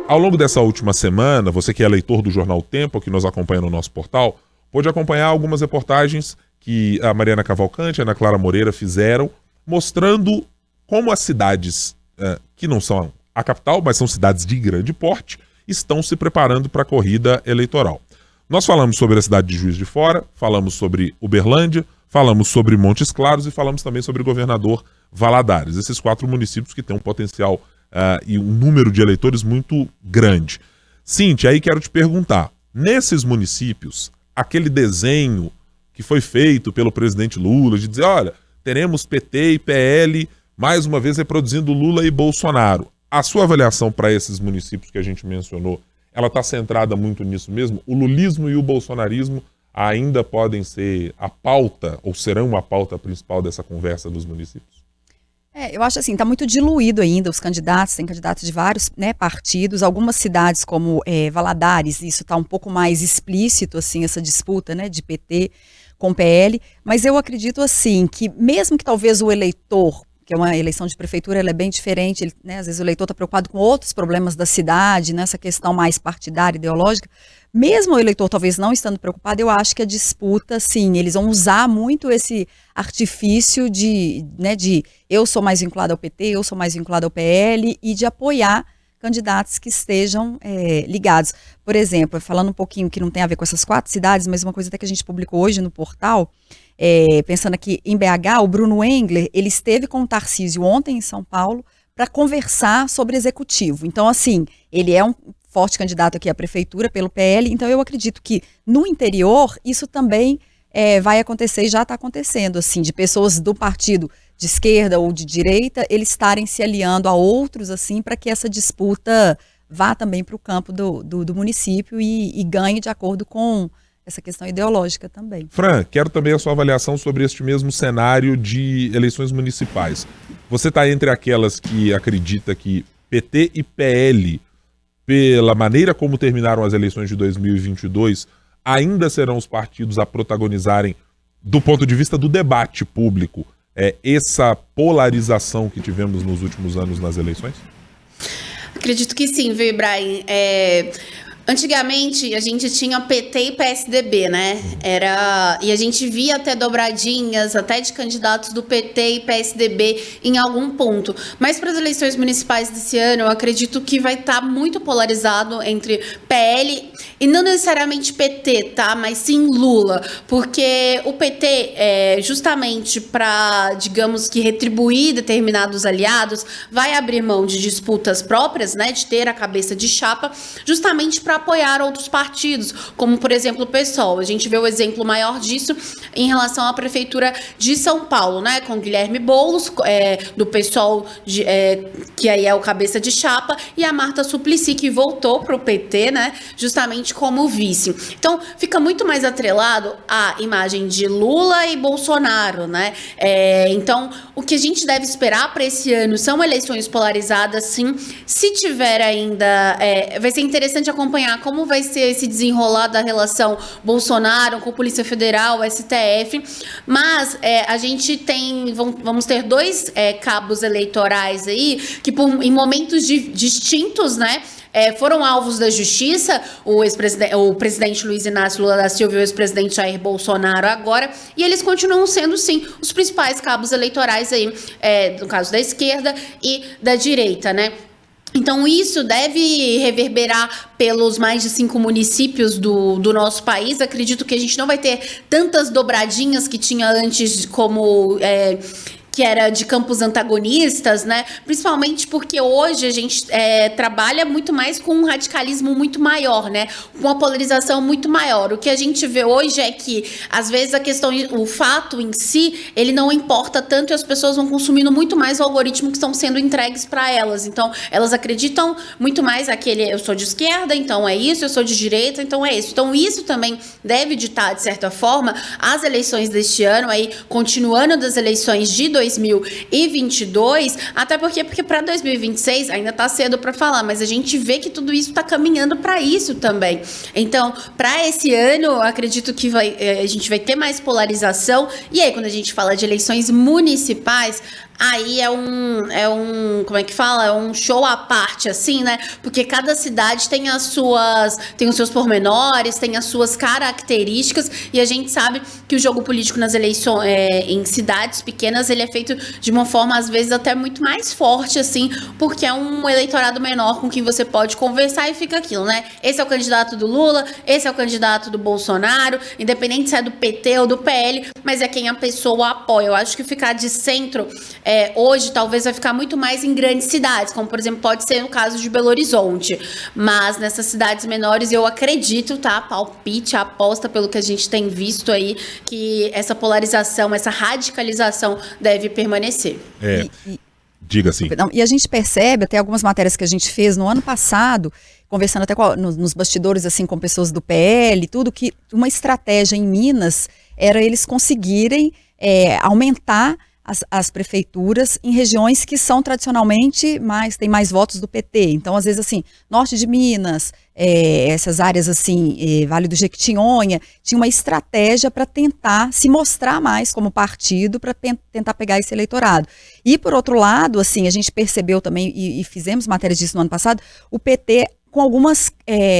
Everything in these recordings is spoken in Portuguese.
Ao longo dessa última semana, você que é leitor do jornal O Tempo, que nos acompanha no nosso portal, pôde acompanhar algumas reportagens que a Mariana Cavalcante e a Ana Clara Moreira fizeram, mostrando como as cidades, que não são a capital, mas são cidades de grande porte, estão se preparando para a corrida eleitoral. Nós falamos sobre a cidade de Juiz de Fora, falamos sobre Uberlândia, falamos sobre Montes Claros e falamos também sobre Governador Valadares. Esses 4 municípios que têm um potencial e um número de eleitores muito grande. Cíntia, aí quero te perguntar, nesses municípios, aquele desenho que foi feito pelo presidente Lula, de dizer, olha, teremos PT e PL, mais uma vez reproduzindo Lula e Bolsonaro. A sua avaliação para esses municípios que a gente mencionou, ela está centrada muito nisso mesmo? O lulismo e o bolsonarismo ainda podem ser a pauta, ou serão a pauta principal dessa conversa dos municípios? Eu acho assim, está muito diluído ainda os candidatos, tem candidatos de vários partidos, algumas cidades como Valadares, isso está um pouco mais explícito, assim, essa disputa de PT com PL, mas eu acredito assim, que mesmo que talvez o eleitor, que é uma eleição de prefeitura, ela é bem diferente, às vezes o eleitor está preocupado com outros problemas da cidade, nessa questão mais partidária, ideológica, mesmo o eleitor talvez não estando preocupado, eu acho que a disputa, sim, eles vão usar muito esse artifício de eu sou mais vinculado ao PT, eu sou mais vinculado ao PL e de apoiar candidatos que estejam ligados. Por exemplo, falando um pouquinho que não tem a ver com essas 4 cidades, mas uma coisa até que a gente publicou hoje no portal, pensando aqui em BH, o Bruno Engler, ele esteve com o Tarcísio ontem em São Paulo para conversar sobre executivo. Então, assim, ele é um forte candidato aqui à prefeitura pelo PL, então eu acredito que no interior isso também vai acontecer e já está acontecendo, assim, de pessoas do partido de esquerda ou de direita, eles estarem se aliando a outros, assim, para que essa disputa vá também para o campo do município e ganhe de acordo com essa questão ideológica também. Fran, quero também a sua avaliação sobre este mesmo cenário de eleições municipais. Você está entre aquelas que acredita que PT e PL, pela maneira como terminaram as eleições de 2022, ainda serão os partidos a protagonizarem, do ponto de vista do debate público, essa polarização que tivemos nos últimos anos nas eleições? Acredito que sim, viu, Ibrahim? Antigamente, a gente tinha PT e PSDB, né? E a gente via até dobradinhas, até de candidatos do PT e PSDB em algum ponto. Mas para as eleições municipais desse ano, eu acredito que vai estar muito polarizado entre PL e não necessariamente PT, tá? Mas sim Lula. Porque o PT, justamente para, digamos que, retribuir determinados aliados, vai abrir mão de disputas próprias, né? De ter a cabeça de chapa, justamente para apoiar outros partidos, como, por exemplo, o PSOL. A gente vê o exemplo maior disso em relação à Prefeitura de São Paulo, né, com Guilherme Boulos, do PSOL, que aí é o cabeça de chapa, e a Marta Suplicy, que voltou para o PT, né, justamente como vice. Então, fica muito mais atrelado à imagem de Lula e Bolsonaro, né? Então, o que a gente deve esperar para esse ano são eleições polarizadas, sim. Se tiver ainda, vai ser interessante acompanhar como vai ser esse desenrolar da relação Bolsonaro com a Polícia Federal, STF, mas a gente vamos ter 2 cabos eleitorais aí, que em momentos distintos, né, foram alvos da justiça, o presidente Luiz Inácio Lula da Silva e o ex-presidente Jair Bolsonaro agora, e eles continuam sendo, sim, os principais cabos eleitorais aí, no caso da esquerda e da direita, né? Então, isso deve reverberar pelos mais de 5 municípios do nosso país. Acredito que a gente não vai ter tantas dobradinhas que tinha antes, como que era de campos antagonistas, né? Principalmente porque hoje a gente trabalha muito mais com um radicalismo muito maior, né? Com uma polarização muito maior. O que a gente vê hoje é que, às vezes, o fato em si, ele não importa tanto e as pessoas vão consumindo muito mais o algoritmo que estão sendo entregues para elas. Então, elas acreditam muito mais eu sou de esquerda, então é isso, eu sou de direita, então é isso. Então, isso também deve ditar, de certa forma, as eleições deste ano, aí, continuando das eleições de 2022, até porque para 2026 ainda está cedo para falar, mas a gente vê que tudo isso está caminhando para isso também. Então, para esse ano, eu acredito que a gente vai ter mais polarização, e aí quando a gente fala de eleições municipais, aí como é que fala? É um show à parte, assim, né? Porque cada cidade tem tem os seus pormenores, tem as suas características, e a gente sabe que o jogo político nas eleições, em cidades pequenas, ele é feito de uma forma, às vezes, até muito mais forte, assim, porque é um eleitorado menor com quem você pode conversar e fica aquilo, né? Esse é o candidato do Lula, esse é o candidato do Bolsonaro, independente se é do PT ou do PL, mas é quem a pessoa apoia. Eu acho que ficar de centro hoje talvez vai ficar muito mais em grandes cidades, como por exemplo pode ser no caso de Belo Horizonte, mas nessas cidades menores eu acredito, tá, palpite, aposta pelo que a gente tem visto aí, que essa polarização, essa radicalização deve permanecer. Diga assim. E a gente percebe, até algumas matérias que a gente fez no ano passado, conversando até nos bastidores assim com pessoas do PL e tudo, que uma estratégia em Minas era eles conseguirem aumentar as prefeituras em regiões que são tradicionalmente tem mais votos do PT. Então, às vezes, assim, norte de Minas, essas áreas assim, Vale do Jequitinhonha, tinha uma estratégia para tentar se mostrar mais como partido, para tentar pegar esse eleitorado. E, por outro lado, assim, a gente percebeu também, e fizemos matérias disso no ano passado, o PT com algumas,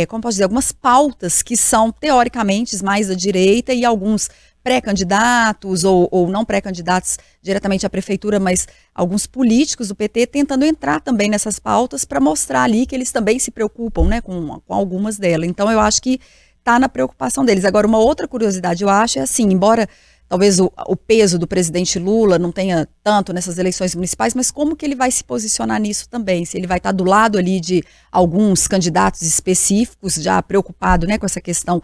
como posso dizer, algumas pautas que são teoricamente mais da direita e alguns pré-candidatos ou não pré-candidatos diretamente à prefeitura, mas alguns políticos do PT tentando entrar também nessas pautas para mostrar ali que eles também se preocupam, né, com algumas delas. Então eu acho que está na preocupação deles. Agora, uma outra curiosidade eu acho é assim, embora talvez o peso do presidente Lula não tenha tanto nessas eleições municipais, mas como que ele vai se posicionar nisso também? Se ele vai estar do lado ali de alguns candidatos específicos, já preocupado, né, com essa questão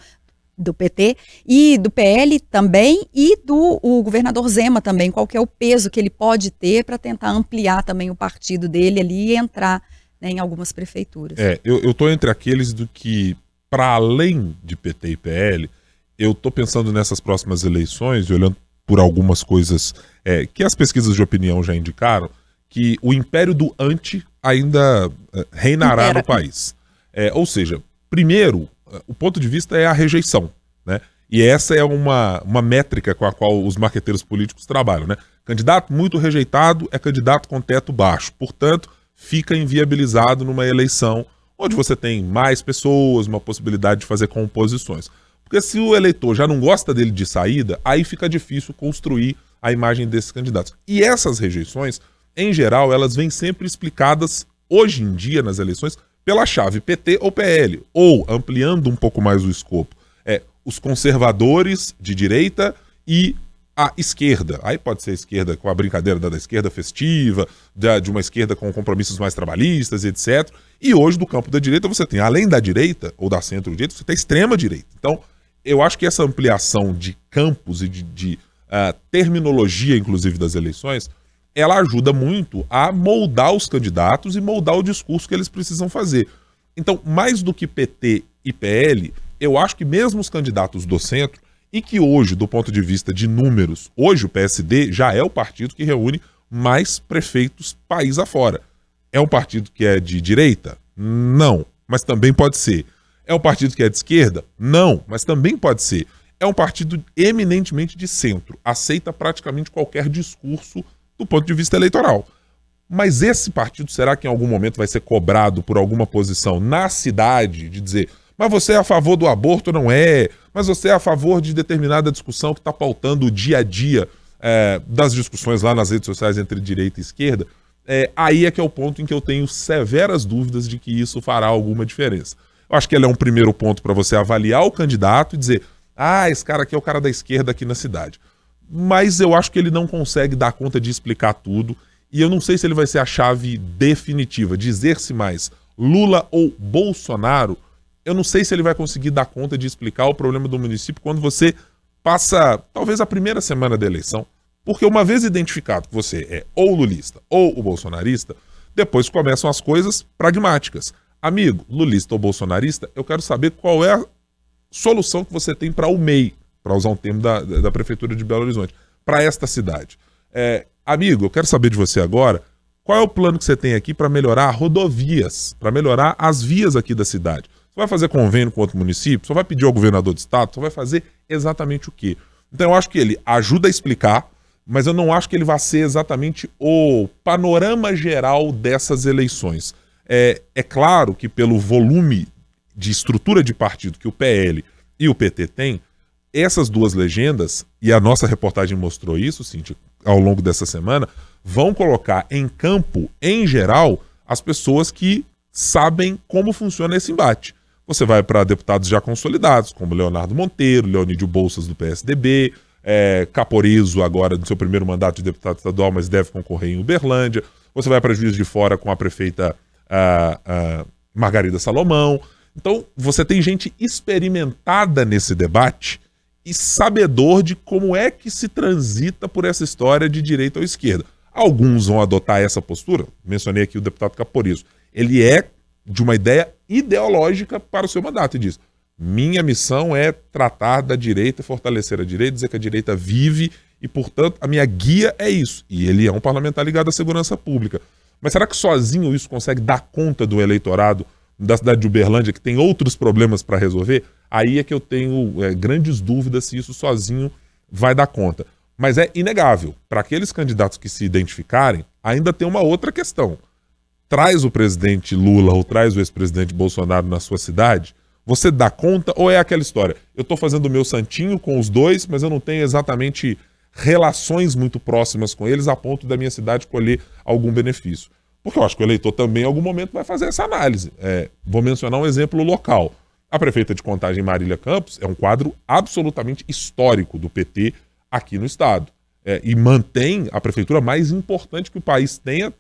do PT e do PL também, e o governador Zema também, qual que é o peso que ele pode ter para tentar ampliar também o partido dele ali e entrar, né, em algumas prefeituras. Eu estou entre aqueles do que, para além de PT e PL, eu estou pensando nessas próximas eleições e olhando por algumas coisas que as pesquisas de opinião já indicaram, que o império do anti ainda reinará no país. Ou seja, primeiro, o ponto de vista é a rejeição, né? E essa é uma métrica com a qual os marqueteiros políticos trabalham, né? Candidato muito rejeitado é candidato com teto baixo, portanto, fica inviabilizado numa eleição onde você tem mais pessoas, uma possibilidade de fazer composições. Porque se o eleitor já não gosta dele de saída, aí fica difícil construir a imagem desses candidatos. E essas rejeições, em geral, elas vêm sempre explicadas, hoje em dia, nas eleições, pela chave PT ou PL, ou, ampliando um pouco mais o escopo, os conservadores de direita e a esquerda. Aí pode ser a esquerda com a brincadeira da esquerda festiva, de uma esquerda com compromissos mais trabalhistas, etc. E hoje, do campo da direita, você tem, além da direita, ou da centro-direita, você tem a extrema-direita. Então, eu acho que essa ampliação de campos e de terminologia, inclusive, das eleições, ela ajuda muito a moldar os candidatos e moldar o discurso que eles precisam fazer. Então, mais do que PT e PL, eu acho que mesmo os candidatos do centro, e que hoje, do ponto de vista de números, hoje o PSD já é o partido que reúne mais prefeitos país afora. É um partido que é de direita? Não, mas também pode ser. É um partido que é de esquerda? Não, mas também pode ser. É um partido eminentemente de centro, aceita praticamente qualquer discurso do ponto de vista eleitoral. Mas esse partido, será que em algum momento vai ser cobrado por alguma posição na cidade de dizer, mas você é a favor do aborto ou não é? Mas você é a favor de determinada discussão que está pautando o dia a dia das discussões lá nas redes sociais entre direita e esquerda? Aí é que é o ponto em que eu tenho severas dúvidas de que isso fará alguma diferença. Eu acho que ele é um primeiro ponto para você avaliar o candidato e dizer, esse cara aqui é o cara da esquerda aqui na cidade. Mas eu acho que ele não consegue dar conta de explicar tudo, e eu não sei se ele vai ser a chave definitiva, dizer-se mais Lula ou Bolsonaro. Eu não sei se ele vai conseguir dar conta de explicar o problema do município quando você passa, talvez, a primeira semana da eleição. Porque uma vez identificado que você é ou o lulista ou o bolsonarista, depois começam as coisas pragmáticas. Amigo, lulista ou bolsonarista, eu quero saber qual é a solução que você tem para o MEI, para usar um termo da Prefeitura de Belo Horizonte, para esta cidade. Amigo, eu quero saber de você agora, qual é o plano que você tem aqui para melhorar rodovias, para melhorar as vias aqui da cidade? Você vai fazer convênio com outro município? Você vai pedir ao governador do estado? Você vai fazer exatamente o quê? Então eu acho que ele ajuda a explicar, mas eu não acho que ele vai ser exatamente o panorama geral dessas eleições. É claro que pelo volume de estrutura de partido que o PL e o PT têm, essas duas legendas, e a nossa reportagem mostrou isso, Cíntia, ao longo dessa semana, vão colocar em campo, em geral, as pessoas que sabem como funciona esse embate. Você vai para deputados já consolidados, como Leonardo Monteiro, Leonídio Bolsas do PSDB, Caporizo agora no seu primeiro mandato de deputado estadual, mas deve concorrer em Uberlândia. Você vai para Juiz de Fora com a prefeita Margarida Salomão. Então, você tem gente experimentada nesse debate e sabedor de como é que se transita por essa história de direita ou esquerda. Alguns vão adotar essa postura, mencionei aqui o deputado Caporizo. Ele é de uma ideia ideológica para o seu mandato e diz: minha missão é tratar da direita, fortalecer a direita, dizer que a direita vive e, portanto, a minha guia é isso. E ele é um parlamentar ligado à segurança pública. Mas será que sozinho isso consegue dar conta do eleitorado da cidade de Uberlândia, que tem outros problemas para resolver? Aí é que eu tenho grandes dúvidas se isso sozinho vai dar conta. Mas é inegável, para aqueles candidatos que se identificarem, ainda tem uma outra questão. Traz o presidente Lula ou traz o ex-presidente Bolsonaro na sua cidade, você dá conta ou é aquela história? Eu estou fazendo o meu santinho com os dois, mas eu não tenho exatamente relações muito próximas com eles a ponto da minha cidade colher algum benefício. Porque eu acho que o eleitor também em algum momento vai fazer essa análise. Vou mencionar um exemplo local. A prefeita de Contagem, Marília Campos, é um quadro absolutamente histórico do PT aqui no estado. E mantém a prefeitura mais importante que o país tenha,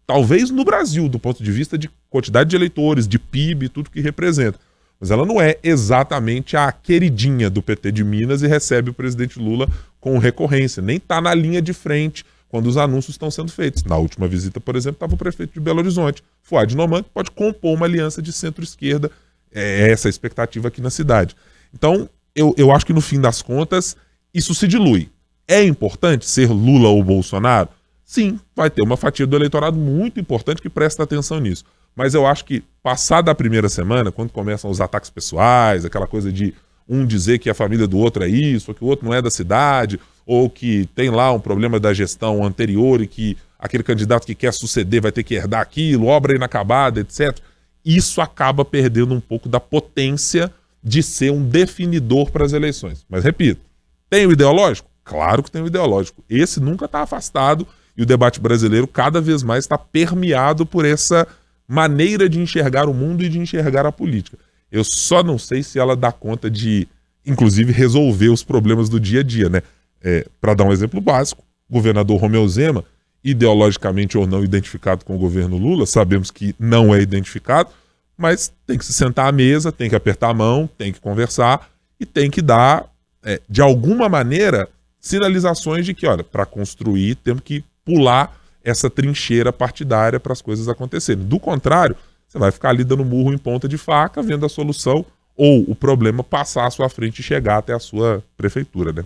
talvez no Brasil, do ponto de vista de quantidade de eleitores, de PIB, tudo que representa. Mas ela não é exatamente a queridinha do PT de Minas e recebe o presidente Lula com recorrência. Nem está na linha de frente quando os anúncios estão sendo feitos. Na última visita, por exemplo, estava o prefeito de Belo Horizonte, Fuad Noman, que pode compor uma aliança de centro-esquerda. É essa a expectativa aqui na cidade. Então, eu acho que no fim das contas, isso se dilui. É importante ser Lula ou Bolsonaro? Sim, vai ter uma fatia do eleitorado muito importante que presta atenção nisso. Mas eu acho que, passada a primeira semana, quando começam os ataques pessoais, aquela coisa de um dizer que a família do outro é isso, ou que o outro não é da cidade, ou que tem lá um problema da gestão anterior e que aquele candidato que quer suceder vai ter que herdar aquilo, obra inacabada, etc., isso acaba perdendo um pouco da potência de ser um definidor para as eleições. Mas, repito, tem o ideológico? Claro que tem o ideológico. Esse nunca está afastado e o debate brasileiro cada vez mais está permeado por essa maneira de enxergar o mundo e de enxergar a política. Eu só não sei se ela dá conta de, inclusive, resolver os problemas do dia a dia, né? Para dar um exemplo básico, o governador Romeu Zema, ideologicamente ou não identificado com o governo Lula, sabemos que não é identificado, mas tem que se sentar à mesa, tem que apertar a mão, tem que conversar e tem que dar, de alguma maneira, sinalizações de que, olha, para construir temos que pular essa trincheira partidária para as coisas acontecerem. Do contrário, você vai ficar ali dando murro em ponta de faca, vendo a solução ou o problema passar à sua frente e chegar até a sua prefeitura, né?